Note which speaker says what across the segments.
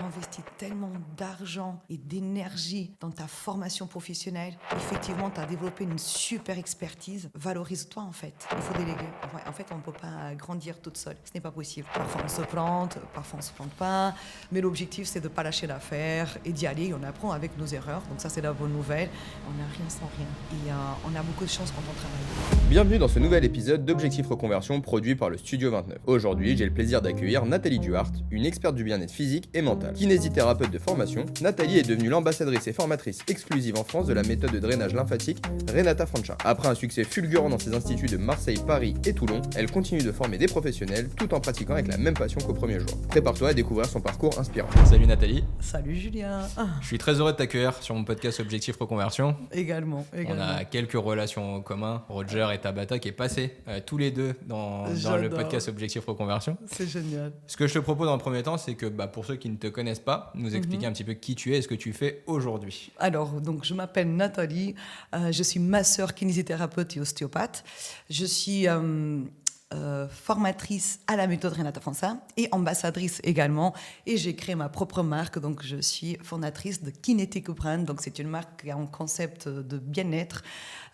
Speaker 1: investi tellement d'argent et d'énergie dans ta formation professionnelle. Effectivement, tu as développé une super expertise. Valorise-toi, en fait. Il faut déléguer. En fait, on ne peut pas grandir toute seule. Ce n'est pas possible. Parfois, on se plante, parfois, on ne se plante pas. Mais l'objectif, c'est de ne pas lâcher l'affaire et d'y aller. On apprend avec nos erreurs. Donc ça, c'est la bonne nouvelle. On n'a rien sans rien. Et on a beaucoup de chance quand on travaille.
Speaker 2: Bienvenue dans ce nouvel épisode d'Objectif Reconversion produit par le Studio 29. Aujourd'hui, j'ai le plaisir d'accueillir Nathalie Duhart, une experte du bien-être physique et mental. Kinésithérapeute de formation, Nathalie est devenue l'ambassadrice et formatrice exclusive en France de la méthode de drainage lymphatique Renata Francia. Après un succès fulgurant dans ses instituts de Marseille, Paris et Toulon, elle continue de former des professionnels tout en pratiquant avec la même passion qu'au premier jour. Prépare-toi à découvrir son parcours inspirant.
Speaker 3: Salut Nathalie.
Speaker 1: Salut Julien.
Speaker 3: Je suis très heureux de t'accueillir sur mon podcast Objectif Reconversion.
Speaker 1: Également.
Speaker 3: On a quelques relations en commun, Roger et Tabata qui est passé tous les deux dans le podcast Objectif Reconversion.
Speaker 1: C'est génial.
Speaker 3: Ce que je te propose dans le premier temps, c'est que pour ceux qui ne te connaissent pas, nous expliquer un petit peu qui tu es et ce que tu fais aujourd'hui.
Speaker 1: Alors, donc, je m'appelle Nathalie, je suis masseur, kinésithérapeute et ostéopathe. Je suis formatrice à la méthode Renata Francia et ambassadrice également. Et j'ai créé ma propre marque, donc je suis fondatrice de Kinetic Brand. Donc, c'est une marque qui a un concept de bien-être.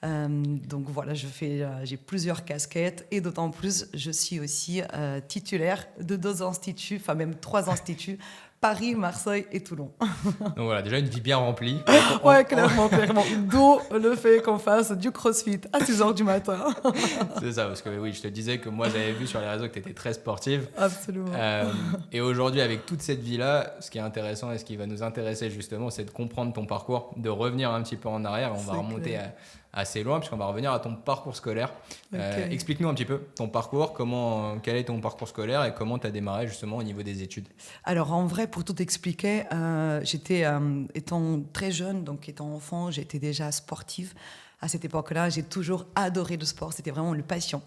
Speaker 1: Donc voilà, j'ai plusieurs casquettes et d'autant plus, je suis aussi titulaire de 2 instituts, enfin même 3 instituts, Paris, Marseille et Toulon.
Speaker 3: Donc voilà, déjà une vie bien remplie.
Speaker 1: Ouais, clairement. D'où le fait qu'on fasse du crossfit à 6h du matin.
Speaker 3: C'est ça, parce que oui, je te disais que moi j'avais vu sur les réseaux que tu étais très sportive.
Speaker 1: Absolument.
Speaker 3: Et aujourd'hui, avec toute cette vie-là, ce qui est intéressant et ce qui va nous intéresser justement, c'est de comprendre ton parcours, de revenir un petit peu en arrière. On va remonter assez loin puisqu'on va revenir à ton parcours scolaire.
Speaker 1: Okay.
Speaker 3: Explique-nous un petit peu ton parcours, quel est ton parcours scolaire et comment tu as démarré justement au niveau des études.
Speaker 1: Alors en vrai, pour tout expliquer, j'étais, étant très jeune, donc étant enfant, j'étais déjà sportive. À cette époque-là, j'ai toujours adoré le sport, c'était vraiment une passion.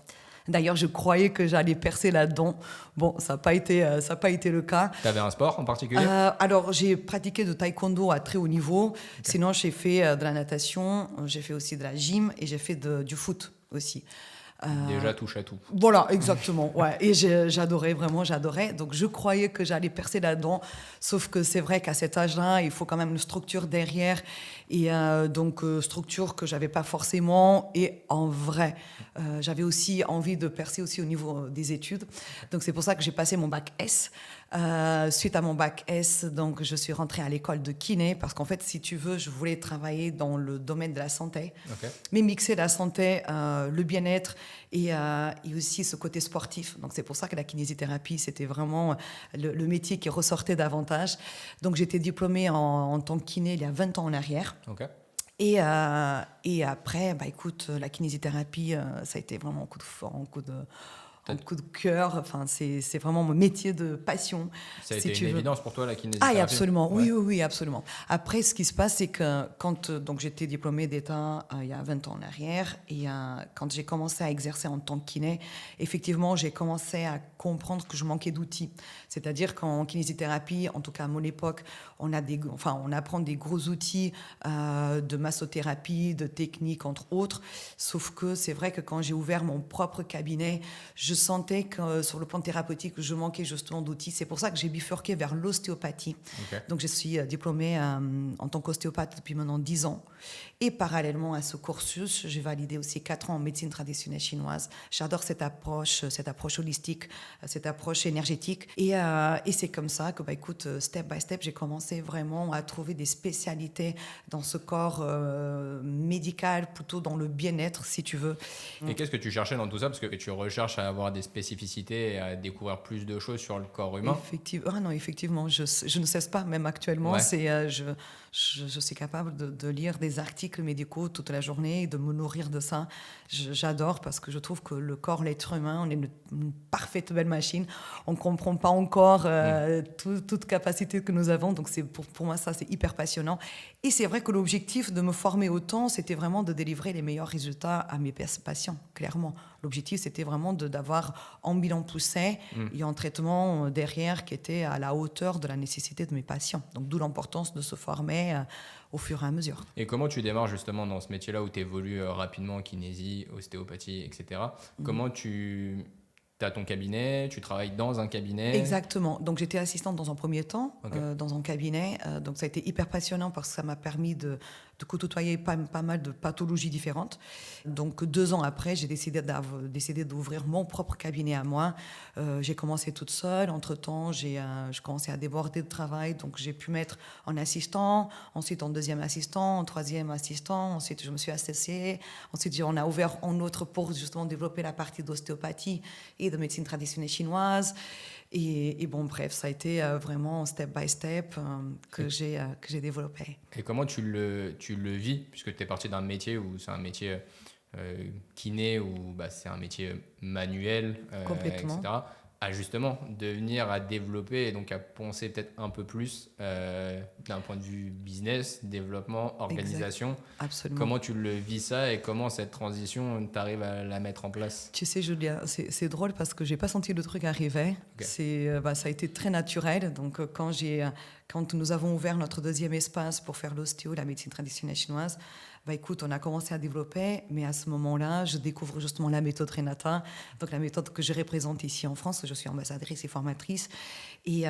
Speaker 1: D'ailleurs, je croyais que j'allais percer là-dedans. Bon, ça n'a pas été le cas.
Speaker 3: Tu avais un sport en particulier ?
Speaker 1: Alors, j'ai pratiqué de taekwondo à très haut niveau. Okay. Sinon, j'ai fait de la natation, j'ai fait aussi de la gym et j'ai fait du foot aussi.
Speaker 3: Déjà touche à tout.
Speaker 1: Voilà, exactement. Ouais. Et j'adorais. Donc, je croyais que j'allais percer là-dedans. Sauf que c'est vrai qu'à cet âge-là, il faut quand même une structure derrière. Et donc, structure que je n'avais pas forcément. Et en vrai, j'avais aussi envie de percer aussi au niveau des études. Donc, c'est pour ça que j'ai passé mon bac S. Suite à mon bac S, donc, je suis rentrée à l'école de kiné. Parce qu'en fait, si tu veux, je voulais travailler dans le domaine de la santé. Okay. Mais mixer la santé, le bien-être et aussi ce côté sportif. Donc, c'est pour ça que la kinésithérapie, c'était vraiment le métier qui ressortait davantage. Donc, j'étais diplômée en tant que kiné il y a 20 ans en arrière.
Speaker 3: Okay.
Speaker 1: Et après, écoute, la kinésithérapie, ça a été vraiment un coup de cœur. Enfin, c'est vraiment mon métier de passion.
Speaker 3: Ça a été une évidence pour toi, la kinésithérapie ?
Speaker 1: Ah, absolument. Ouais. Oui, absolument. Après, ce qui se passe, c'est que quand donc, j'étais diplômée d'État il y a 20 ans en arrière, et quand j'ai commencé à exercer en tant que kiné, effectivement, j'ai commencé à comprendre que je manquais d'outils. C'est-à-dire qu'en kinésithérapie, en tout cas à mon époque, on apprend des gros outils de massothérapie, de techniques, entre autres. Sauf que c'est vrai que quand j'ai ouvert mon propre cabinet, je sentais que sur le plan thérapeutique, je manquais justement d'outils. C'est pour ça que j'ai bifurqué vers l'ostéopathie. Okay. Donc, je suis diplômée en tant qu'ostéopathe depuis maintenant 10 ans. Et parallèlement à ce cursus, j'ai validé aussi 4 ans en médecine traditionnelle chinoise. J'adore cette approche holistique, cette approche énergétique. Et c'est comme ça que, écoute, step by step, j'ai commencé vraiment à trouver des spécialités dans ce corps médical, plutôt dans le bien-être, si tu veux.
Speaker 3: Et qu'est-ce que tu cherchais dans tout ça ? Parce que tu recherches à avoir des spécificités et à découvrir plus de choses sur le corps humain.
Speaker 1: Effectivement, je ne cesse pas, même actuellement. Ouais. Je suis capable de lire des articles médicaux toute la journée et de me nourrir de ça. J'adore parce que je trouve que le corps, l'être humain, on est une parfaite belle machine. On ne comprend pas encore toute capacité que nous avons. Donc, pour moi, ça, c'est hyper passionnant. Et c'est vrai que l'objectif de me former autant, c'était vraiment de délivrer les meilleurs résultats à mes patients, clairement. L'objectif, c'était vraiment d'avoir un bilan poussé et un traitement derrière qui était à la hauteur de la nécessité de mes patients. Donc, d'où l'importance de se former au fur et à mesure.
Speaker 3: Et comment tu démarres justement dans ce métier-là où tu évolues rapidement en kinésie, ostéopathie, etc. Comment tu tu as ton cabinet, tu travailles dans un cabinet.
Speaker 1: Exactement. Donc, j'étais assistante dans un premier temps,
Speaker 3: Ok.
Speaker 1: dans un cabinet. Donc, ça a été hyper passionnant parce que ça m'a permis de côtoyer pas mal de pathologies différentes. Donc, 2 ans après, j'ai décidé d'ouvrir mon propre cabinet à moi. J'ai commencé toute seule. Entre-temps, je commençais à déborder de travail. Donc, j'ai pu mettre en assistant, ensuite en deuxième assistant, en troisième assistant. Ensuite, je me suis associée. Ensuite, on a ouvert un autre pour justement développer la partie d'ostéopathie et de médecine traditionnelle chinoise. Et bon, bref, ça a été vraiment step by step que j'ai développé.
Speaker 3: Et comment tu le vis, puisque tu es parti d'un métier où c'est un métier kiné, où bah, c'est un métier manuel,
Speaker 1: Complètement.
Speaker 3: etc., à justement devenir à développer et donc à penser peut-être un peu plus d'un point de vue business, développement, organisation.
Speaker 1: Absolument.
Speaker 3: Comment tu le vis ça et comment cette transition, tu arrives à la mettre en place?
Speaker 1: Tu sais, Julien, c'est drôle parce que j'ai pas senti le truc arriver.
Speaker 3: Okay.
Speaker 1: Ça a été très naturel. Donc, quand nous avons ouvert notre deuxième espace pour faire l'ostéo, la médecine traditionnelle chinoise, écoute, on a commencé à développer, mais à ce moment-là, je découvre justement la méthode Renata, donc la méthode que je représente ici en France. Je suis ambassadrice et formatrice. Et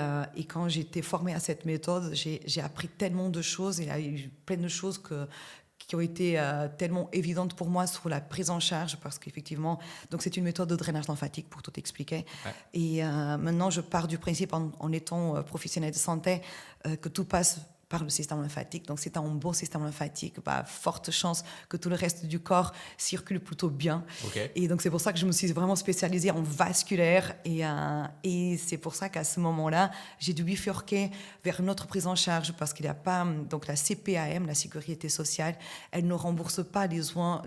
Speaker 1: quand j'étais formée à cette méthode, j'ai appris tellement de choses. Il y a eu plein de choses qui ont été tellement évidentes pour moi sur la prise en charge, parce qu'effectivement, donc c'est une méthode de drainage lymphatique pour tout expliquer.
Speaker 3: Ouais.
Speaker 1: Et maintenant, je pars du principe, en étant professionnelle de santé, que tout passe par le système lymphatique. Donc, c'est un bon système lymphatique, forte chance que tout le reste du corps circule plutôt bien.
Speaker 3: Okay.
Speaker 1: Et donc, c'est pour ça que je me suis vraiment spécialisée en vasculaire. Et c'est pour ça qu'à ce moment-là, j'ai dû bifurquer vers une autre prise en charge, parce qu'il n'y a pas... Donc, la CPAM, la Sécurité sociale, elle ne rembourse pas les soins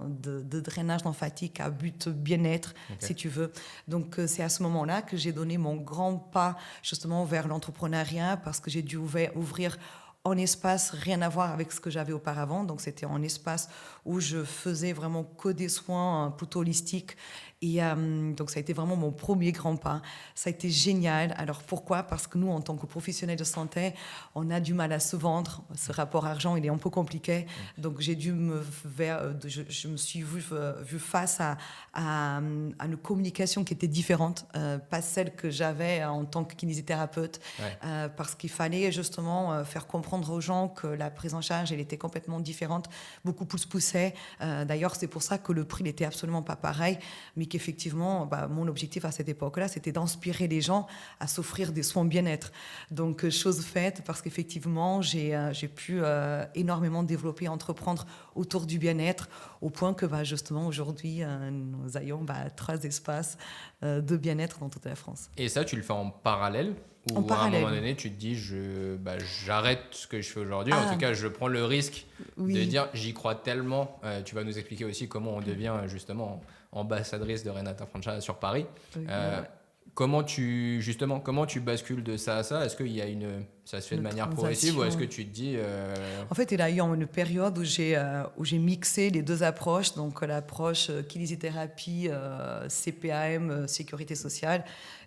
Speaker 1: de drainage lymphatique à but bien-être, si tu veux. Donc, c'est à ce moment-là que j'ai donné mon grand pas, justement, vers l'entrepreneuriat, parce que j'ai dû ouvrir en espace, rien à voir avec ce que j'avais auparavant. Donc, c'était en espace où je faisais vraiment que des soins plutôt holistiques. Et donc, ça a été vraiment mon premier grand pas. Ça a été génial. Alors, pourquoi ? Parce que nous, en tant que professionnels de santé, on a du mal à se vendre. Ce rapport argent, il est un peu compliqué. Donc, je me suis vue face à une communication qui était différente, pas celle que j'avais en tant que kinésithérapeute.
Speaker 3: Ouais.
Speaker 1: Parce qu'il fallait justement faire comprendre aux gens que la prise en charge, elle était complètement différente, beaucoup plus poussée. D'ailleurs, c'est pour ça que le prix n'était absolument pas pareil, mais qu'effectivement, mon objectif à cette époque-là, c'était d'inspirer les gens à s'offrir des soins bien-être. Donc, chose faite, parce qu'effectivement, j'ai pu énormément développer, entreprendre autour du bien-être, au point que justement, aujourd'hui, nous ayons 3 espaces de bien-être dans toute la France.
Speaker 3: Et ça, tu le fais en parallèle? Ou à un moment donné, tu te dis, j'arrête ce que je fais aujourd'hui. En tout cas, je prends le risque de dire, j'y crois tellement. Tu vas nous expliquer aussi comment on devient justement ambassadrice de Renata Francia sur Paris. Comment tu bascules de ça à ça? Est-ce qu'il y a ça se fait de manière progressive, ou est-ce que tu te dis...
Speaker 1: En fait, il y a eu une période où j'ai mixé les 2 approches, donc l'approche kinésithérapie, CPAM, sécurité sociale,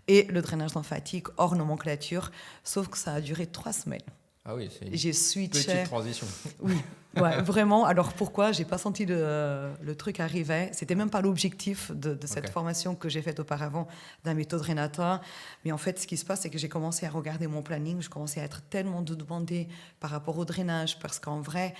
Speaker 1: et le drainage lymphatique hors nomenclature, sauf que ça a duré 3 semaines.
Speaker 3: Ah oui, c'est
Speaker 1: une
Speaker 3: petite transition.
Speaker 1: Oui, ouais, vraiment. Alors pourquoi? J'ai pas senti le truc arriver. C'était même pas l'objectif de cette formation que j'ai faite auparavant de la méthode Renata. Mais en fait, ce qui se passe, c'est que j'ai commencé à regarder mon planning. Je commençais à être tellement demandée par rapport au drainage, parce qu'en vrai,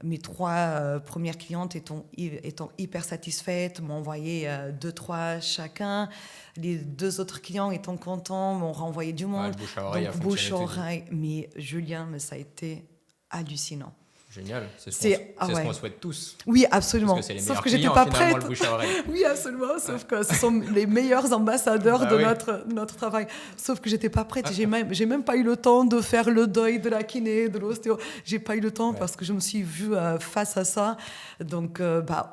Speaker 1: mes 3 premières clientes étant hyper satisfaites, m'ont envoyé 2-3 chacun. Les 2 autres clients étant contents, m'ont renvoyé du monde.
Speaker 3: Le bouche à oreille.
Speaker 1: Donc, bouche à oreille. Mais Julien, ça a été hallucinant.
Speaker 3: Génial, c'est ce qu'on souhaite tous.
Speaker 1: Oui, absolument.
Speaker 3: Parce que c'est les
Speaker 1: sauf
Speaker 3: meilleurs
Speaker 1: que j'étais
Speaker 3: clients,
Speaker 1: pas
Speaker 3: finalement,
Speaker 1: prête.
Speaker 3: le bouche à oreille.
Speaker 1: Oui, absolument. Sauf que ce sont les meilleurs ambassadeurs de notre travail. Sauf que j'étais pas prête. J'ai même pas eu le temps de faire le deuil de la kiné, de l'ostéo. J'ai pas eu le temps parce que je me suis vue face à ça. Donc,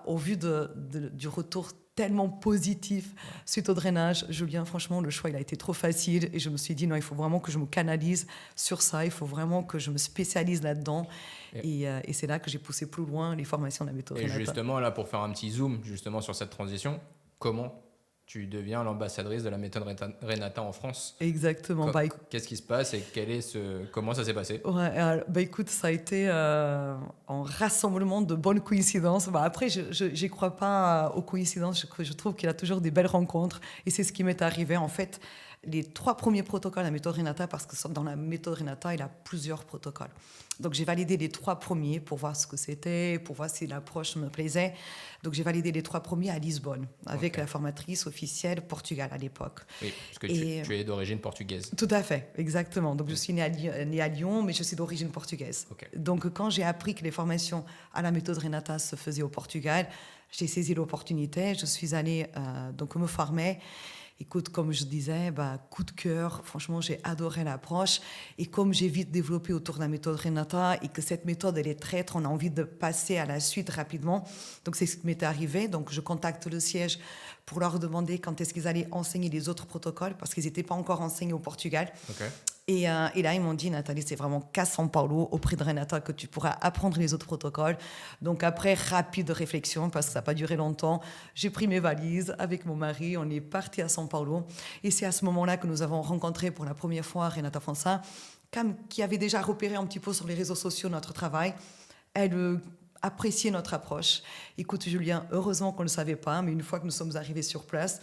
Speaker 1: au vu du retour tellement positif suite au drainage, Julien, franchement, le choix, il a été trop facile. Et je me suis dit, non, il faut vraiment que je me canalise sur ça. Il faut vraiment que je me spécialise là-dedans. Et c'est là que j'ai poussé plus loin les formations de la méthode Renata.
Speaker 3: Et justement, là, pour faire un petit zoom justement sur cette transition, comment tu deviens l'ambassadrice de la méthode Renata en France.
Speaker 1: Exactement.
Speaker 3: Qu'est-ce qui se passe et comment ça s'est passé?
Speaker 1: Ouais, écoute, ça a été un rassemblement de bonnes coïncidences. Après, je n'y crois pas aux coïncidences. Je trouve qu'il y a toujours des belles rencontres. Et c'est ce qui m'est arrivé. En fait, les 3 premiers protocoles de la méthode Renata, parce que dans la méthode Renata, il y a plusieurs protocoles. Donc, j'ai validé les 3 premiers pour voir ce que c'était, pour voir si l'approche me plaisait. Donc, j'ai validé les 3 premiers à Lisbonne, avec la formatrice officielle Portugal à l'époque.
Speaker 3: Oui, parce que tu es d'origine portugaise.
Speaker 1: Tout à fait, exactement. Donc, je suis née à Lyon, mais je suis d'origine portugaise. Okay. Donc, quand j'ai appris que les formations à la méthode Renata se faisaient au Portugal, j'ai saisi l'opportunité. Je suis allée donc me former. Écoute, comme je disais, coup de cœur, franchement, j'ai adoré l'approche. Et comme j'ai vite développé autour de la méthode Renata et que cette méthode, elle est traître, on a envie de passer à la suite rapidement. Donc, c'est ce qui m'est arrivé. Donc, je contacte le siège pour leur demander quand est-ce qu'ils allaient enseigner les autres protocoles parce qu'ils n'étaient pas encore enseignés au Portugal.
Speaker 3: Okay.
Speaker 1: Et là, ils m'ont dit, Nathalie, c'est vraiment qu'à São Paulo, auprès de Renata, que tu pourras apprendre les autres protocoles. Donc après, rapide réflexion, parce que ça n'a pas duré longtemps, j'ai pris mes valises avec mon mari, on est parti à São Paulo. Et c'est à ce moment-là que nous avons rencontré pour la première fois Renata Fonsa, qui avait déjà repéré un petit peu sur les réseaux sociaux notre travail. Elle appréciait notre approche. Écoute, Julien, heureusement qu'on ne le savait pas, mais une fois que nous sommes arrivés sur place,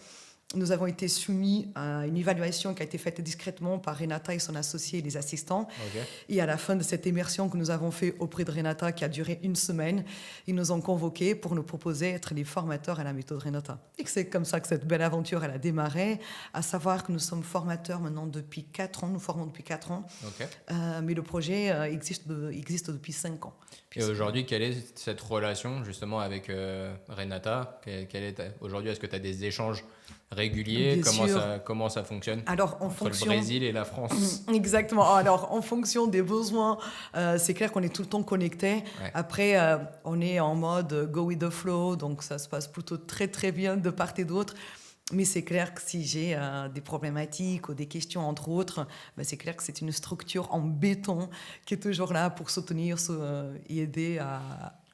Speaker 1: nous avons été soumis à une évaluation qui a été faite discrètement par Renata et son associé et les assistants. Okay. Et à la fin de cette immersion que nous avons fait auprès de Renata, qui a duré 1 semaine, ils nous ont convoqués pour nous proposer d'être les formateurs à la méthode Renata. Et c'est comme ça que cette belle aventure elle a démarré, à savoir que nous sommes formateurs maintenant depuis 4 ans, nous formons depuis 4 ans, okay. Mais le projet existe depuis 5 ans.
Speaker 3: Et aujourd'hui, quelle est cette relation justement avec Renata? Aujourd'hui, est-ce que tu as des échanges réguliers? Comment ça fonctionne?
Speaker 1: Alors,
Speaker 3: entre le Brésil et la France?
Speaker 1: Exactement. Alors, en fonction des besoins, c'est clair qu'on est tout le temps connectés. Ouais. Après, on est en mode go with the flow, donc ça se passe plutôt très, très bien de part et d'autre. Mais c'est clair que si j'ai des problématiques ou des questions, entre autres, c'est clair que c'est une structure en béton qui est toujours là pour soutenir et aider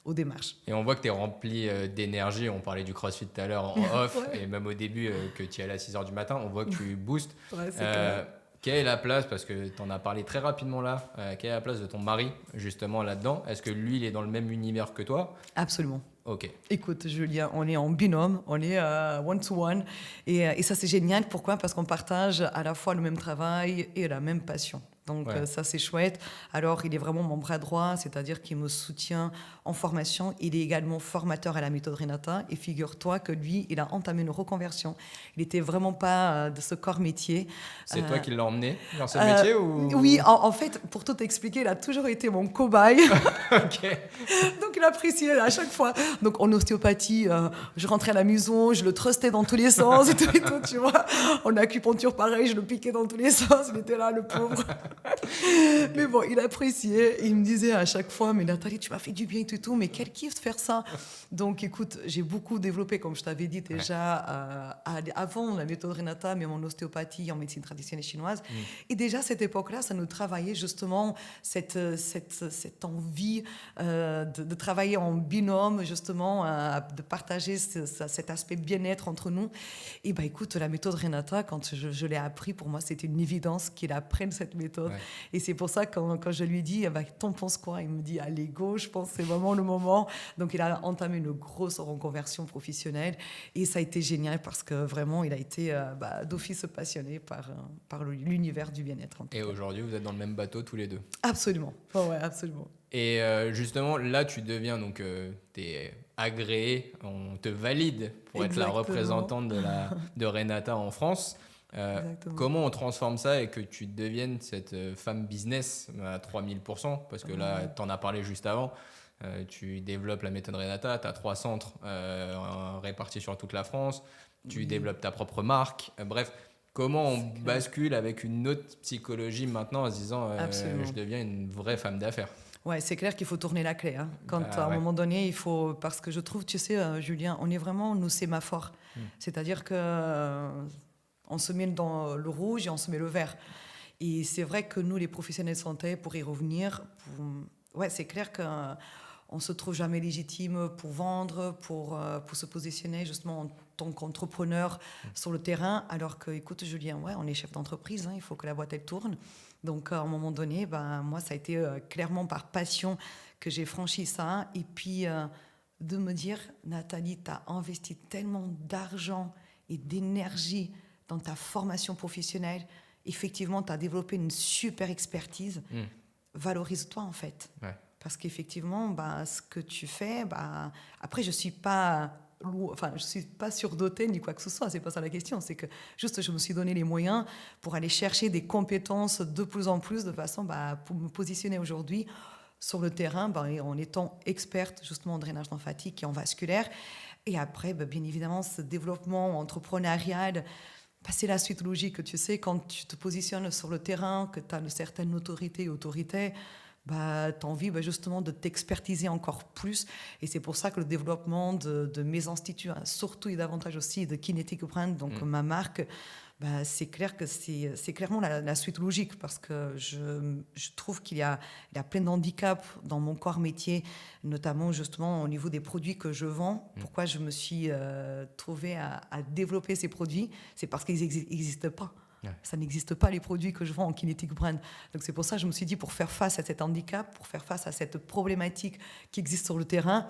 Speaker 1: aux démarches.
Speaker 3: Et on voit que tu es rempli d'énergie. On parlait du CrossFit tout à l'heure en off, ouais. Et même au début, que tu y allais à 6h du matin, on voit que tu boostes.
Speaker 1: Ouais, c'est clair.
Speaker 3: Quelle est la place, parce que tu en as parlé très rapidement là, quelle est la place de ton mari justement là-dedans? Est-ce que lui, il est dans le même univers que toi?
Speaker 1: Absolument.
Speaker 3: Ok.
Speaker 1: Écoute, Julien, on est en binôme, on est one-to-one. Et ça, c'est génial. Pourquoi? Parce qu'on partage à la fois le même travail et la même passion. Donc, ouais. Ça, c'est chouette. Alors, il est vraiment mon bras droit, c'est-à-dire qu'il me soutient en formation. Il est également formateur à la méthode Renata. Et figure-toi que lui, il a entamé une reconversion. Il n'était vraiment pas de ce corps métier.
Speaker 3: C'est toi qui l'as emmené dans ce métier ou...
Speaker 1: Oui, en fait, pour tout expliquer, il a toujours été mon cobaye.
Speaker 3: Ok.
Speaker 1: Donc, il appréciait à chaque fois. Donc, en ostéopathie, je rentrais à la maison, je le trustais dans tous les sens et tout, tu vois. En acupuncture, pareil, je le piquais dans tous les sens. Il était là, le pauvre. Mais bon, il appréciait. Il me disait à chaque fois, mais Nathalie, tu m'as fait du bien et tout, mais quel kiff de faire ça. Donc, écoute, j'ai beaucoup développé, comme je t'avais dit déjà, avant la méthode Renata, mais en ostéopathie, en médecine traditionnelle chinoise. Et déjà, à cette époque-là, ça nous travaillait justement cette envie de travailler en binôme, justement, de partager cet aspect bien-être entre nous. Et écoute, la méthode Renata, quand je l'ai appris, pour moi, c'était une évidence qu'il apprenne cette méthode. Ouais. Et c'est pour ça, quand je lui dis, t'en penses quoi? Il me dit, allez, go, je pense que c'est vraiment le moment. Donc, il a entamé une grosse reconversion professionnelle. Et ça a été génial parce que vraiment, il a été d'office passionné par l'univers du bien-être.
Speaker 3: Et aujourd'hui, vous êtes dans le même bateau tous les deux?
Speaker 1: Absolument. Oh, ouais, absolument.
Speaker 3: Et justement, là, tu deviens, donc, t'es agréé, on te valide pour être la représentante de Renata en France. Comment on transforme ça et que tu deviennes cette femme business à 3000%? Parce que là, tu en as parlé juste avant. Tu développes la méthode Renata, tu as 3 centres répartis sur toute la France. Tu développes ta propre marque. Bref, comment on bascule avec une autre psychologie maintenant en se disant je deviens une vraie femme d'affaires?
Speaker 1: Ouais, c'est clair qu'il faut tourner la clé. Hein. Quand à un moment donné, il faut... Parce que je trouve, tu sais, Julien, on est vraiment nos sémaphores. C'est-à-dire que... on se met dans le rouge et on se met le vert. Et c'est vrai que nous, les professionnels de santé, pour y revenir, c'est clair qu'on ne se trouve jamais légitime pour vendre, pour se positionner justement en tant qu'entrepreneur sur le terrain, alors que, écoute, Julien, on est chef d'entreprise, il faut que la boîte, elle tourne. Donc, à un moment donné, moi, ça a été clairement par passion que j'ai franchi ça. Et puis, de me dire, Nathalie, tu as investi tellement d'argent et d'énergie dans ta formation professionnelle. Effectivement, tu as développé une super expertise. Valorise-toi, en fait.
Speaker 3: Ouais.
Speaker 1: Parce qu'effectivement, ce que tu fais, après, je ne suis pas surdotée ni quoi que ce soit. Ce n'est pas ça la question. C'est que juste, je me suis donné les moyens pour aller chercher des compétences de plus en plus de façon pour me positionner aujourd'hui sur le terrain en étant experte justement en drainage lymphatique et en vasculaire. Et après, bien évidemment, ce développement entrepreneurial, c'est la suite logique. Tu sais, quand tu te positionnes sur le terrain, que tu as une certaine autorité, tu as envie justement de t'expertiser encore plus. Et c'est pour ça que le développement de mes instituts, surtout et davantage aussi de Kinetic Brand, donc ma marque, c'est clair que c'est clairement la suite logique, parce que je trouve qu'il y a plein d'handicaps dans mon corps métier, notamment justement au niveau des produits que je vends. Pourquoi je me suis trouvée à développer ces produits, c'est parce qu'ils n'existent pas. Ouais. Ça n'existe pas, les produits que je vends en Kinetic Brand. Donc c'est pour ça que je me suis dit, pour faire face à cet handicap, pour faire face à cette problématique qui existe sur le terrain,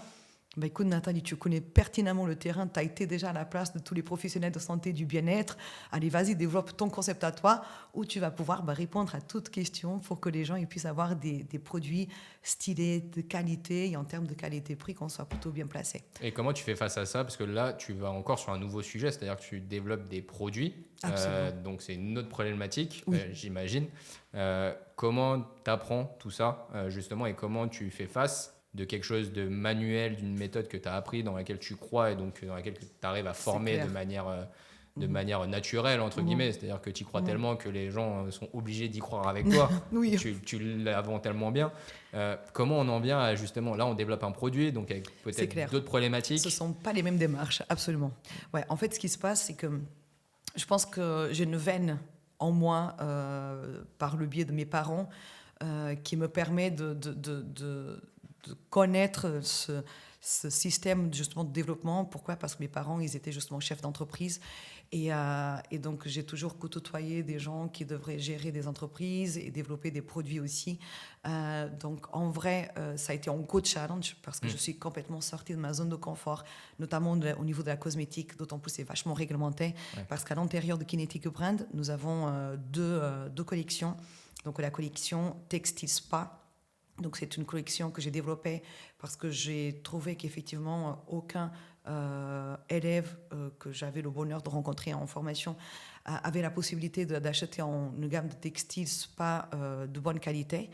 Speaker 1: écoute Nathalie, tu connais pertinemment le terrain, tu as été déjà à la place de tous les professionnels de santé, du bien-être. Allez, vas-y, développe ton concept à toi, où tu vas pouvoir répondre à toutes questions pour que les gens ils puissent avoir des produits stylés, de qualité, et en termes de qualité-prix, qu'on soit plutôt bien placé.
Speaker 3: Et comment tu fais face à ça? Parce que là, tu vas encore sur un nouveau sujet, c'est-à-dire que tu développes des produits. Donc c'est une autre problématique, oui. J'imagine. Comment tu apprends tout ça, justement, et comment tu fais face de quelque chose de manuel, d'une méthode que tu as appris, dans laquelle tu crois et donc dans laquelle tu arrives à former de manière naturelle, entre guillemets. C'est-à-dire que tu y crois tellement que les gens sont obligés d'y croire avec toi. Oui. Tu la vends tellement bien. Comment on en vient à justement, là on développe un produit, donc avec peut-être d'autres problématiques.
Speaker 1: Ce ne sont pas les mêmes démarches, absolument. Ouais, en fait, ce qui se passe, c'est que je pense que j'ai une veine en moi, par le biais de mes parents, qui me permet de connaître ce système justement de développement. Pourquoi ? Parce que mes parents, ils étaient justement chefs d'entreprise, et donc j'ai toujours côtoyé des gens qui devraient gérer des entreprises et développer des produits aussi. Donc en vrai, ça a été un gros challenge, parce que je suis complètement sortie de ma zone de confort, notamment au niveau de la cosmétique, d'autant plus c'est vachement réglementé, parce qu'à l'intérieur de Kinetic Brand, nous avons deux collections. Donc la collection Textile Spa. Donc c'est une collection que j'ai développée parce que j'ai trouvé qu'effectivement aucun élève que j'avais le bonheur de rencontrer en formation avait la possibilité d'acheter une gamme de textiles spa de bonne qualité.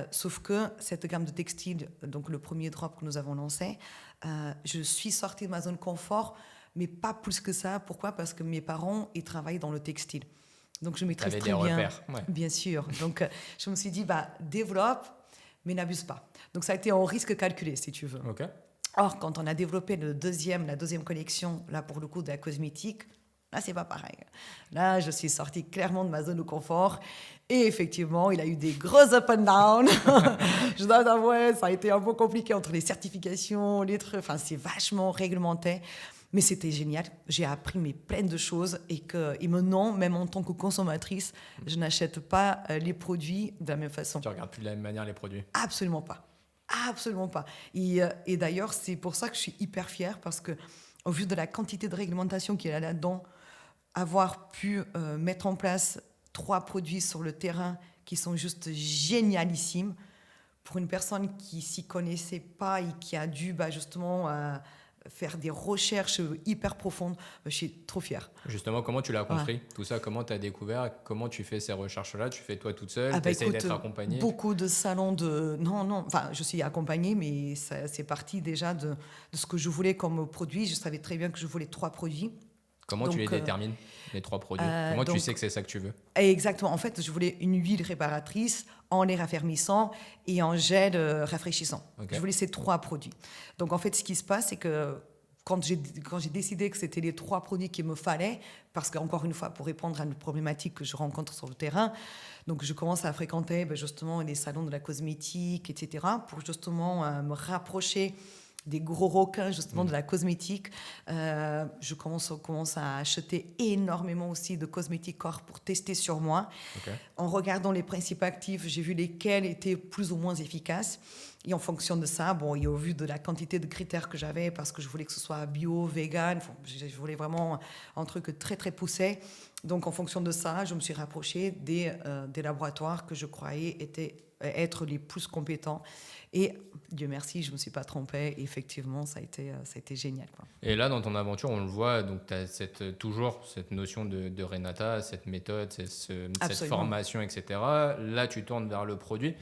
Speaker 1: Sauf que cette gamme de textiles, donc le premier drop que nous avons lancé, je suis sortie de ma zone confort, mais pas plus que ça. Pourquoi ? Parce que mes parents, ils travaillent dans le textile. Donc je maîtrise très bien, bien sûr. Donc je me suis dit, développe, mais n'abuse pas. Donc ça a été un risque calculé, si tu veux. Or, quand on a développé la deuxième collection, là pour le coup de la cosmétique, là c'est pas pareil. Là, je suis sortie clairement de ma zone de confort, et effectivement, il a eu des gros up and down. Je dois avouer, ça a été un peu compliqué entre les certifications, les trucs. Enfin, c'est vachement réglementé. Mais c'était génial. J'ai appris plein de choses, et maintenant, même en tant que consommatrice, je n'achète pas les produits de la même façon.
Speaker 3: Tu ne regardes plus de la même manière les produits ?
Speaker 1: Absolument pas. Absolument pas. Et d'ailleurs, c'est pour ça que je suis hyper fière, parce qu'au vu de la quantité de réglementation qu'il y a là-dedans, avoir pu mettre en place 3 produits sur le terrain qui sont juste génialissimes, pour une personne qui ne s'y connaissait pas et qui a dû justement... faire des recherches hyper profondes, je suis trop fière.
Speaker 3: Justement, comment tu l'as construit, tout ça? Comment tu as découvert? Comment tu fais ces recherches-là? Tu fais toi toute seule? Tu essaies d'être accompagnée?
Speaker 1: Beaucoup de salons de... Non, enfin, je suis accompagnée, mais c'est parti déjà de ce que je voulais comme produit. Je savais très bien que je voulais 3 produits.
Speaker 3: Comment tu les détermines, les 3 produits? Comment tu sais que c'est ça que tu veux?
Speaker 1: Exactement. En fait, je voulais une huile réparatrice, en lait raffermissant et en gel rafraîchissant. Je voulais ces 3 produits. Donc, en fait, ce qui se passe, c'est que quand j'ai décidé que c'était les 3 produits qu'il me fallait, parce qu'encore une fois, pour répondre à une problématique que je rencontre sur le terrain, donc je commence à fréquenter justement les salons de la cosmétique, etc., pour justement me rapprocher des gros requins justement de la cosmétique. Je commence à acheter énormément aussi de cosmétiques corps pour tester sur moi. Okay. En regardant les principes actifs, j'ai vu lesquels étaient plus ou moins efficaces. Et en fonction de ça, et au vu de la quantité de critères que j'avais, parce que je voulais que ce soit bio, vegan, je voulais vraiment un truc très, très poussé. Donc, en fonction de ça, je me suis rapprochée des laboratoires que je croyais être les plus compétents. Et Dieu merci, je ne me suis pas trompée. Effectivement, ça a été génial, quoi.
Speaker 3: Et là, dans ton aventure, on le voit, tu as toujours cette notion de Renata, cette méthode, cette formation, etc. Là, tu tournes vers le produit.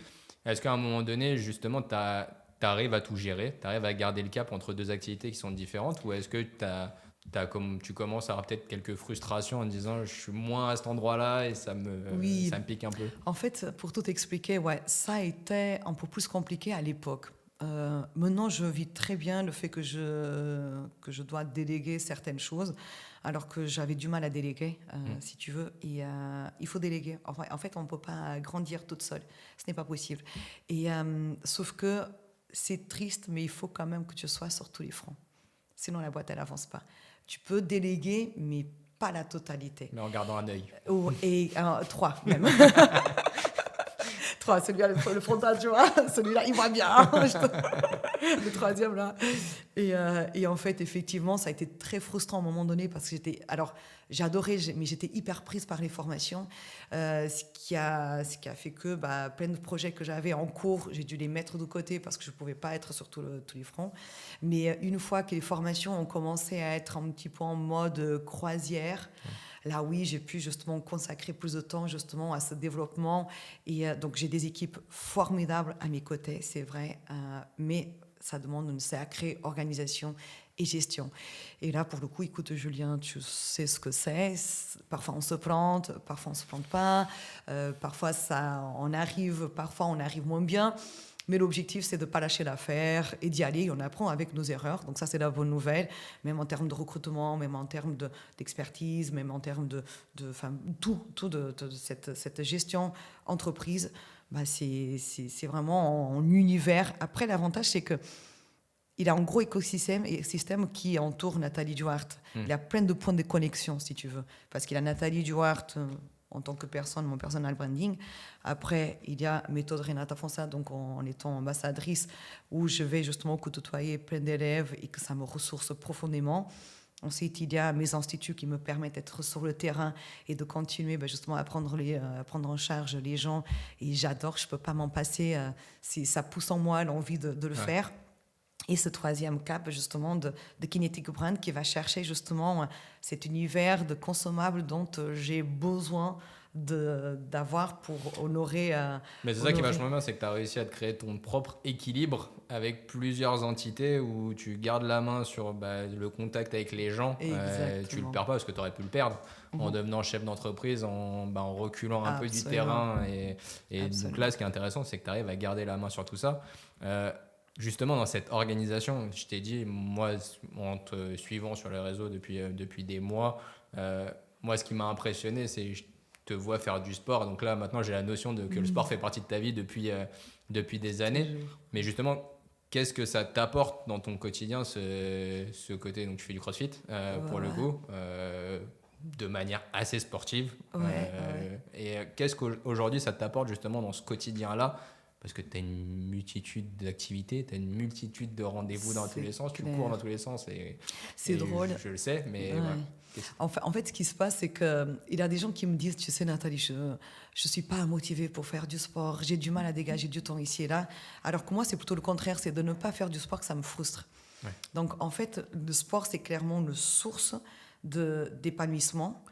Speaker 3: Est-ce qu'à un moment donné, justement, tu arrives à tout gérer, tu arrives à garder le cap entre deux activités qui sont différentes, ou est-ce que tu commences à avoir peut-être quelques frustrations en disant je suis moins à cet endroit-là et ça me pique un peu?
Speaker 1: En fait, pour tout expliquer, ça a été un peu plus compliqué à l'époque. Maintenant, je vis très bien le fait que je dois déléguer certaines choses, alors que j'avais du mal à déléguer, si tu veux. Et il faut déléguer. En fait, on ne peut pas grandir toute seule. Ce n'est pas possible. Et, sauf que c'est triste, mais il faut quand même que tu sois sur tous les fronts. Sinon, la boîte, elle n'avance pas. Tu peux déléguer, mais pas la totalité.
Speaker 3: Mais en gardant un œil.
Speaker 1: Et 3 même. 3, celui-là, le frontal, tu vois, celui-là, il voit bien. Le 3e, là. Et en fait, effectivement, ça a été très frustrant à un moment donné parce que j'adorais, mais j'étais hyper prise par les formations, ce qui a fait que plein de projets que j'avais en cours, j'ai dû les mettre de côté parce que je ne pouvais pas être sur tous les fronts. Mais une fois que les formations ont commencé à être un petit peu en mode croisière, là, oui, j'ai pu justement consacrer plus de temps justement à ce développement. Et donc, j'ai des équipes formidables à mes côtés, c'est vrai, mais ça demande une sacrée organisation et gestion. Et là, pour le coup, écoute, Julien, tu sais ce que c'est. Parfois, on se plante, parfois, on ne se plante pas. Parfois, on arrive moins bien. Mais l'objectif, c'est de ne pas lâcher l'affaire et d'y aller. On apprend avec nos erreurs. Donc ça, c'est la bonne nouvelle. Même en termes de recrutement, même en termes d'expertise, même en termes de cette gestion entreprise, c'est vraiment en univers. Après, l'avantage, c'est qu'il a un gros écosystème qui entoure Nathalie Duarte. Il y a plein de points de connexion, si tu veux. Parce qu'il a Nathalie Duarte en tant que personne, mon personal branding. Après, il y a Méthode Renata Fonsa, donc en étant ambassadrice, où je vais justement côtoyer plein d'élèves et que ça me ressource profondément. Ensuite, il y a mes instituts qui me permettent d'être sur le terrain et de continuer justement à prendre en charge les gens. Et j'adore, je ne peux pas m'en passer. Ça pousse en moi l'envie de le faire. Et ce 3e cap, justement, de Kinetic Brand, qui va chercher justement cet univers de consommables dont j'ai besoin d'avoir pour honorer...
Speaker 3: Mais c'est ça qui est vachement bien, c'est que tu as réussi à te créer ton propre équilibre avec plusieurs entités où tu gardes la main sur le contact avec les gens. Tu ne le perds pas parce que tu aurais pu le perdre en devenant chef d'entreprise, en reculant un peu du terrain. Et donc là, ce qui est intéressant, c'est que tu arrives à garder la main sur tout ça. Justement, dans cette organisation, je t'ai dit, moi, en te suivant sur les réseaux depuis des mois, moi, ce qui m'a impressionné, c'est que je te vois faire du sport. Donc là, maintenant, j'ai la notion que le sport fait partie de ta vie depuis des années. Mais justement, qu'est-ce que ça t'apporte dans ton quotidien, ce côté? Donc, tu fais du crossfit, pour le coup, de manière assez sportive. Et qu'est-ce qu'aujourd'hui, ça t'apporte justement dans ce quotidien-là? Parce que tu as une multitude d'activités, tu as une multitude de rendez-vous dans tous les sens, tu cours dans tous les sens.
Speaker 1: C'est drôle.
Speaker 3: Je le sais, mais...
Speaker 1: En fait, ce qui se passe, c'est qu'il y a des gens qui me disent, tu sais, Nathalie, je ne suis pas motivée pour faire du sport, j'ai du mal à dégager du temps ici et là. Alors que moi, c'est plutôt le contraire, c'est de ne pas faire du sport que ça me frustre. Donc, en fait, le sport, c'est clairement une source d'épanouissement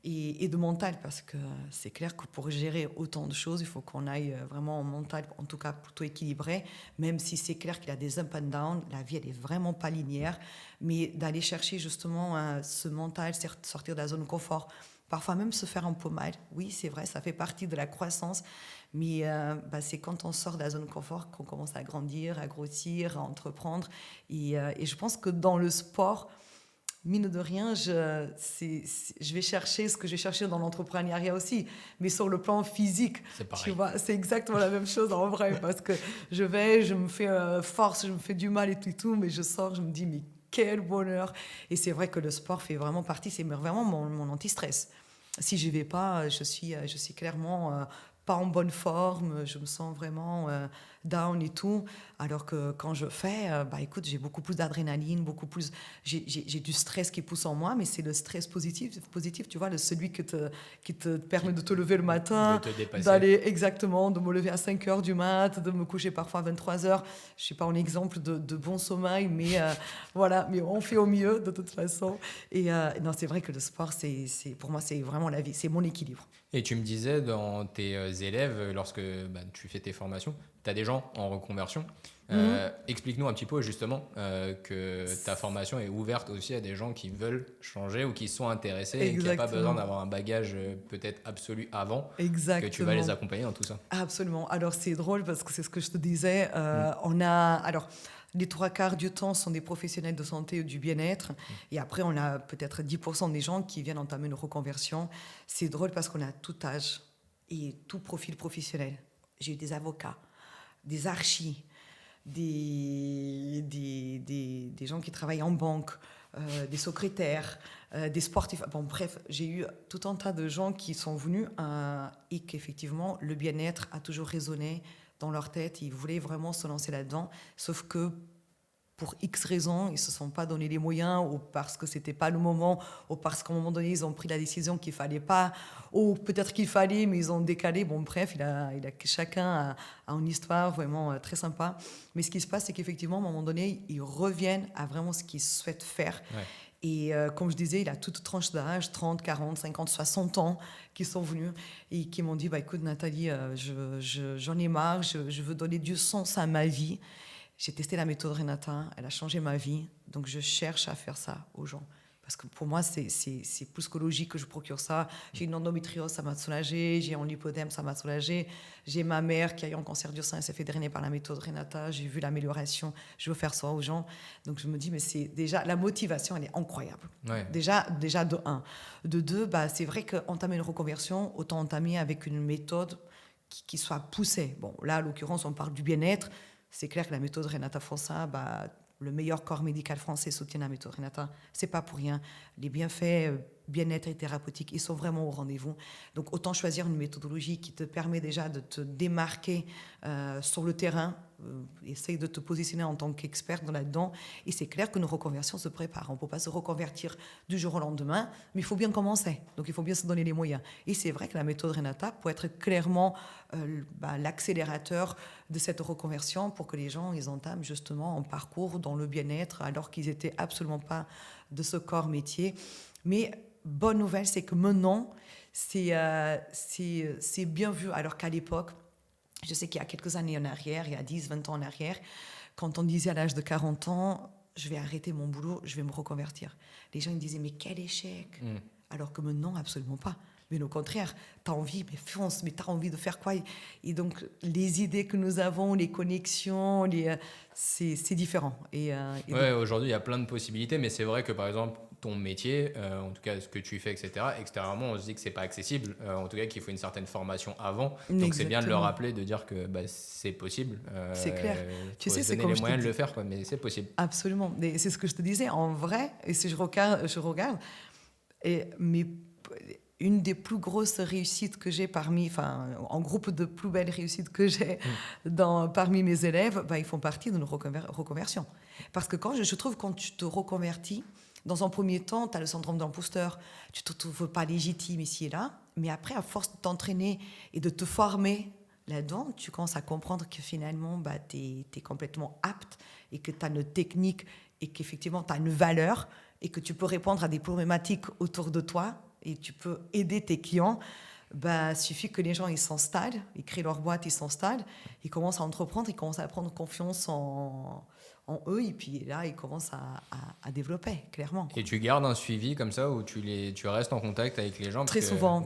Speaker 1: et de mental, parce que c'est clair que pour gérer autant de choses, il faut qu'on aille vraiment en mental, en tout cas plutôt équilibré, même si c'est clair qu'il y a des up and down, la vie elle est vraiment pas linéaire, mais d'aller chercher justement ce mental, sortir de la zone de confort, parfois même se faire un peu mal, oui c'est vrai, ça fait partie de la croissance, mais c'est quand on sort de la zone de confort qu'on commence à grandir, à grossir, à entreprendre, et je pense que dans le sport, mine de rien, je vais chercher ce que j'ai cherché dans l'entrepreneuriat aussi, mais sur le plan physique.
Speaker 3: C'est pareil.
Speaker 1: Tu vois, c'est exactement la même chose en vrai, parce que je me fais force, je me fais du mal et tout, mais je sors, je me dis, mais quel bonheur. Et c'est vrai que le sport fait vraiment partie, c'est vraiment mon anti-stress. Si je n'y vais pas, je suis clairement pas en bonne forme, je me sens vraiment down et tout. Alors que quand je fais, écoute, j'ai beaucoup plus d'adrénaline, beaucoup plus. J'ai du stress qui pousse en moi, mais c'est le stress positif, tu vois, celui qui te permet de te lever le matin,
Speaker 3: de te dépasser.
Speaker 1: d'aller exactement, de me lever à 5 heures du mat, de me coucher parfois à 23 heures. Je ne suis pas un exemple de bon sommeil, mais voilà, mais on fait au mieux de toute façon. Et non, c'est vrai que le sport, pour moi, c'est vraiment la vie, c'est mon équilibre.
Speaker 3: Et tu me disais dans tes élèves, lorsque tu fais tes formations, tu as des gens en reconversion. Explique-nous un petit peu justement que ta formation est ouverte aussi à des gens qui veulent changer ou qui sont intéressés et qu'il n'y a pas besoin d'avoir un bagage peut-être absolu avant.
Speaker 1: Exactement.
Speaker 3: Que tu vas les accompagner dans tout ça.
Speaker 1: Absolument. Alors c'est drôle parce que c'est ce que je te disais. Alors, les 3/4 du temps sont des professionnels de santé ou du bien-être. Et après, on a peut-être 10% des gens qui viennent entamer une reconversion. C'est drôle parce qu'on a tout âge et tout profil professionnel. J'ai eu des avocats, des archis, des gens qui travaillent en banque, des secrétaires, des sportifs. Bon, bref, j'ai eu tout un tas de gens qui sont venus et qu'effectivement, le bien-être a toujours résonné dans leur tête. Ils voulaient vraiment se lancer là-dedans, sauf que pour X raisons, ils ne se sont pas donné les moyens, ou parce que ce n'était pas le moment, ou parce qu'à un moment donné, ils ont pris la décision qu'il ne fallait pas, ou peut-être qu'il fallait, mais ils ont décalé. Bon, bref, chacun a une histoire vraiment très sympa. Mais ce qui se passe, c'est qu'effectivement, à un moment donné, ils reviennent à vraiment ce qu'ils souhaitent faire.
Speaker 3: Ouais.
Speaker 1: Et comme je disais, il a toute tranche d'âge, 30, 40, 50, 60 ans, qui sont venus et qui m'ont dit, écoute Nathalie, j'en ai marre, je veux donner du sens à ma vie. J'ai testé la méthode Renata, elle a changé ma vie, donc je cherche à faire ça aux gens. Parce que pour moi, c'est plus que logique que je procure ça. J'ai une endométriose, ça m'a soulagée. J'ai un lipodème, ça m'a soulagée. J'ai ma mère qui a eu un cancer du sein, elle s'est fait drainer par la méthode Renata. J'ai vu l'amélioration. Je veux faire ça aux gens. Donc je me dis, mais c'est déjà, la motivation, elle est incroyable.
Speaker 3: Ouais.
Speaker 1: Déjà de 1. De 2, c'est vrai qu'entamer une reconversion, autant entamer avec une méthode qui soit poussée. Bon, là, en l'occurrence, on parle du bien-être. C'est clair que la méthode Renata Fossa, le meilleur corps médical français soutient la méthode Renata. C'est pas pour rien. Les bienfaits bien-être et thérapeutiques, ils sont vraiment au rendez-vous. Donc autant choisir une méthodologie qui te permet déjà de te démarquer sur le terrain. Essaye de te positionner en tant qu'expert là-dedans. Et c'est clair qu'une reconversion se prépare. On ne peut pas se reconvertir du jour au lendemain, mais il faut bien commencer. Donc il faut bien se donner les moyens. Et c'est vrai que la méthode Renata peut être clairement l'accélérateur de cette reconversion pour que les gens ils entament justement un parcours dans le bien-être alors qu'ils n'étaient absolument pas de ce corps métier. Mais bonne nouvelle, c'est que maintenant, c'est bien vu, alors qu'à l'époque, je sais qu'il y a quelques années en arrière, il y a 10, 20 ans en arrière, quand on disait à l'âge de 40 ans, je vais arrêter mon boulot, je vais me reconvertir. Les gens ils disaient, mais quel échec. Alors que maintenant, absolument pas. Mais au contraire, tu as envie, mais fonce, mais tu as envie de faire quoi? Et donc, les idées que nous avons, les connexions, c'est différent.
Speaker 3: Ouais, aujourd'hui, il y a plein de possibilités, mais c'est vrai que, par exemple, ton métier, en tout cas ce que tu fais, etc., extérieurement, on se dit que c'est pas accessible, en tout cas qu'il faut une certaine formation avant. Donc c'est bien de le rappeler, de dire que c'est possible.
Speaker 1: C'est clair.
Speaker 3: Tu sais, c'est comme les moyens de le faire, quoi, mais c'est possible.
Speaker 1: Absolument. Mais c'est ce que je te disais. En vrai, et si je regarde, mais une des plus grosses réussites que j'ai en groupe de plus belles réussites que j'ai parmi mes élèves, ils font partie d'une reconversion. Parce que je trouve quand tu te reconvertis, dans un premier temps, tu as le syndrome d'imposteur, tu ne te trouves pas légitime ici et là, mais après, à force de t'entraîner et de te former là-dedans, tu commences à comprendre que finalement, tu es complètement apte et que tu as une technique et qu'effectivement, tu as une valeur et que tu peux répondre à des problématiques autour de toi et tu peux aider tes clients. Il suffit que les gens ils s'installent, ils créent leur boîte, ils s'installent, ils commencent à entreprendre, ils commencent à prendre confiance en en eux, et puis là, ils commencent à développer, clairement.
Speaker 3: Et tu gardes un suivi comme ça, où tu restes en contact avec les gens?
Speaker 1: Très souvent,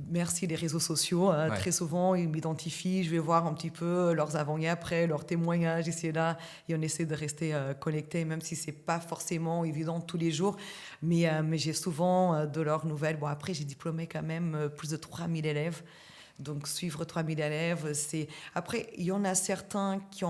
Speaker 1: merci les réseaux sociaux. Très souvent, ils m'identifient, je vais voir un petit peu leurs avant et après, leurs témoignages ici et là, et on essaie de rester connectés, même si c'est pas forcément évident tous les jours. Mais j'ai souvent de leurs nouvelles. Bon, après, j'ai diplômé quand même plus de 3000 élèves. Donc, suivre 3000 élèves, c'est... Après, il y en a certains qui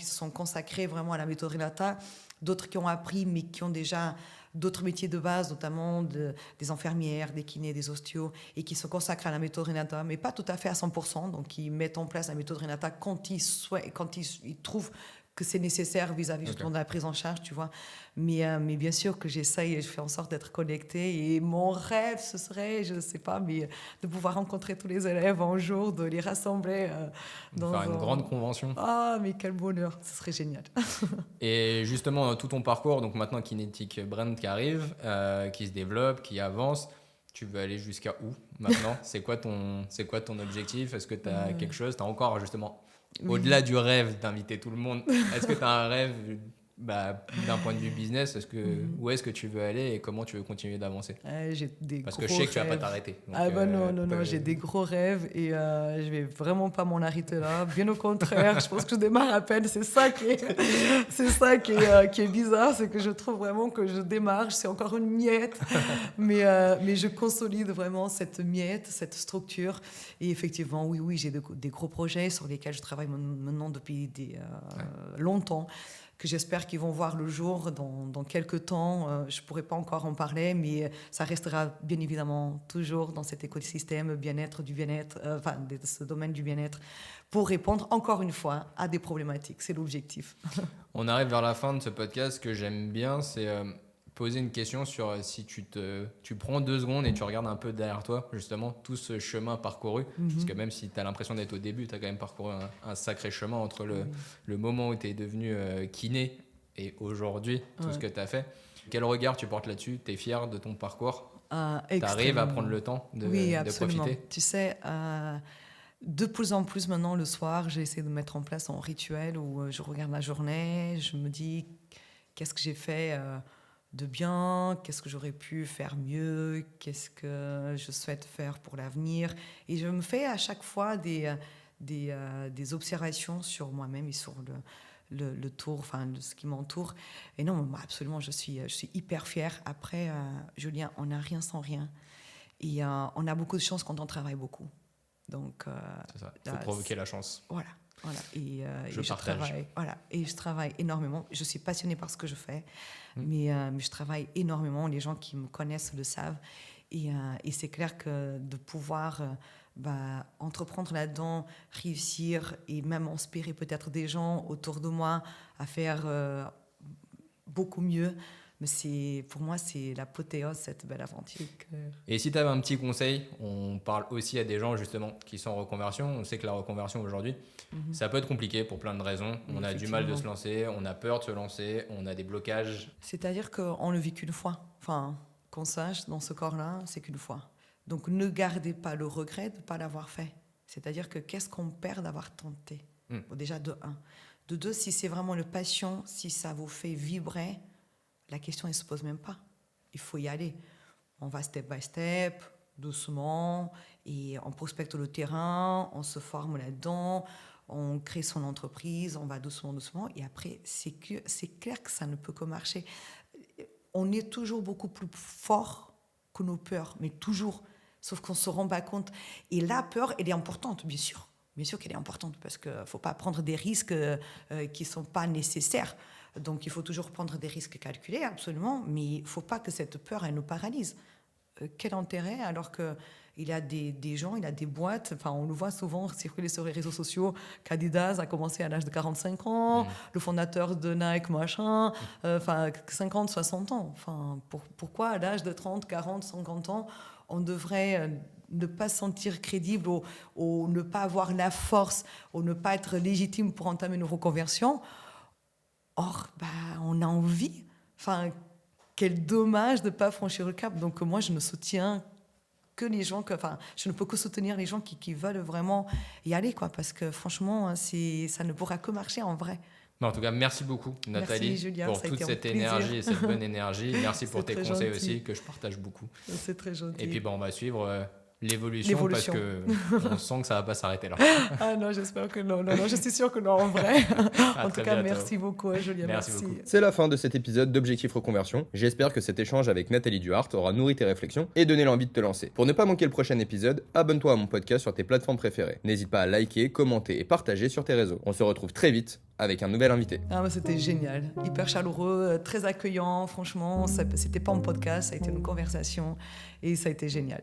Speaker 1: se sont consacrés vraiment à la méthode Renata, d'autres qui ont appris, mais qui ont déjà d'autres métiers de base, notamment des infirmières, des kinés, des ostéos, et qui se consacrent à la méthode Renata, mais pas tout à fait à 100%. Donc, ils mettent en place la méthode Renata quand ils trouvent que c'est nécessaire vis-à-vis justement de la prise en charge, tu vois. Mais bien sûr que j'essaye et je fais en sorte d'être connectée. Et mon rêve, ce serait, je ne sais pas, mais de pouvoir rencontrer tous les élèves un jour, de les rassembler.
Speaker 3: Faire une grande convention.
Speaker 1: Ah, mais quel bonheur, ce serait génial.
Speaker 3: Et justement, tout ton parcours, donc maintenant Kinetic Brand qui arrive, qui se développe, qui avance, tu veux aller jusqu'à où maintenant? C'est quoi ton objectif? Est-ce que tu as quelque chose? Tu as encore justement... Oui. Au-delà du rêve d'inviter tout le monde, est-ce que tu as un rêve d'un point de vue business? Où est-ce que tu veux aller et comment tu veux continuer d'avancer?
Speaker 1: Parce
Speaker 3: que je sais que tu vas pas t'arrêter.
Speaker 1: Non, j'ai des gros rêves et je vais vraiment pas m'en arrêter là. Bien au contraire, je pense que je démarre à peine. C'est ça qui est bizarre, c'est que je trouve vraiment que je démarre. C'est encore une miette, mais je consolide vraiment cette miette, cette structure. Et effectivement, oui, j'ai des gros projets sur lesquels je travaille maintenant depuis longtemps, que j'espère qu'ils vont voir le jour dans quelques temps. Je ne pourrais pas encore en parler, mais ça restera bien évidemment toujours dans cet écosystème bien-être, de ce domaine du bien-être, pour répondre encore une fois à des problématiques. C'est l'objectif.
Speaker 3: On arrive vers la fin de ce podcast. Ce que j'aime bien, c'est poser une question sur si tu prends 2 secondes et tu regardes un peu derrière toi, justement, tout ce chemin parcouru. Parce que même si tu as l'impression d'être au début, tu as quand même parcouru un sacré chemin entre le moment où tu es devenu kiné et aujourd'hui, tout ce que tu as fait. Quel regard tu portes là-dessus? Tu es fier de ton parcours? Tu arrives à prendre le temps de profiter?
Speaker 1: Tu sais, de plus en plus maintenant, le soir, j'essaie de mettre en place un rituel où je regarde la journée, je me dis qu'est-ce que j'ai fait de bien, qu'est-ce que j'aurais pu faire mieux, qu'est-ce que je souhaite faire pour l'avenir. Et je me fais à chaque fois des observations sur moi-même et sur le tour, ce qui m'entoure. Et non, absolument, je suis hyper fière. Après, Julien, on n'a rien sans rien. Et on a beaucoup de chance quand on travaille beaucoup. Donc,
Speaker 3: c'est ça, il faut provoquer la chance.
Speaker 1: Voilà. Et je travaille énormément. Je suis passionnée par ce que je fais, mais je travaille énormément. Les gens qui me connaissent le savent. Et c'est clair que de pouvoir entreprendre là-dedans, réussir et même inspirer peut-être des gens autour de moi à faire beaucoup mieux, mais pour moi, c'est l'apothéose, cette belle aventure.
Speaker 3: Et si tu avais un petit conseil, on parle aussi à des gens justement qui sont en reconversion. On sait que la reconversion aujourd'hui, ça peut être compliqué pour plein de raisons. On a du mal de se lancer, on a peur de se lancer, on a des blocages.
Speaker 1: C'est-à-dire qu'on le vit qu'une fois. Enfin, qu'on sache, dans ce corps-là, c'est qu'une fois. Donc, ne gardez pas le regret de ne pas l'avoir fait. C'est-à-dire que qu'est-ce qu'on perd d'avoir tenté? Bon, déjà, de 1. De 2, si c'est vraiment une passion, si ça vous fait vibrer, la question ne se pose même pas. Il faut y aller. On va step by step, doucement, et on prospecte le terrain, on se forme là-dedans, on crée son entreprise, on va doucement. Et après, c'est clair que ça ne peut que marcher. On est toujours beaucoup plus fort que nos peurs, mais toujours. Sauf qu'on ne se rend pas compte. Et la peur, elle est importante, bien sûr. Bien sûr qu'elle est importante, parce qu'il ne faut pas prendre des risques qui ne sont pas nécessaires. Donc, il faut toujours prendre des risques calculés, absolument, mais il ne faut pas que cette peur, elle nous paralyse. Quel intérêt, alors qu'il y a des gens, il y a des boîtes, on le voit souvent circuler sur les réseaux sociaux, qu'Adidas a commencé à l'âge de 45 ans, le fondateur de Nike, 50, 60 ans. Pourquoi à l'âge de 30, 40, 50 ans, on devrait ne pas se sentir crédible ou ne pas avoir la force ou ne pas être légitime pour entamer une reconversion? Or, on a envie. Quel dommage de ne pas franchir le cap. Donc, moi, je ne soutiens que les gens... je ne peux que soutenir les gens qui veulent vraiment y aller, parce que, franchement, ça ne pourra que marcher en vrai.
Speaker 3: Mais en tout cas, merci beaucoup Nathalie.
Speaker 1: Merci, Julien,
Speaker 3: pour toute cette énergie et cette bonne énergie. Merci pour tes conseils aussi que je partage beaucoup.
Speaker 1: C'est très gentil.
Speaker 3: Et puis on va suivre l'évolution parce que on sent que ça va pas s'arrêter là.
Speaker 1: Ah non, j'espère que non, je suis sûre que non en vrai. En tout cas, merci beaucoup Julien, merci.
Speaker 3: Beaucoup.
Speaker 2: C'est la fin de cet épisode d'Objectif Reconversion. J'espère que cet échange avec Nathalie Duhart aura nourri tes réflexions et donné l'envie de te lancer. Pour ne pas manquer le prochain épisode, abonne-toi à mon podcast sur tes plateformes préférées. N'hésite pas à liker, commenter et partager sur tes réseaux. On se retrouve très vite avec un nouvel invité.
Speaker 1: C'était génial, hyper chaleureux, très accueillant, franchement, c'était pas un podcast, ça a été une conversation et ça a été génial.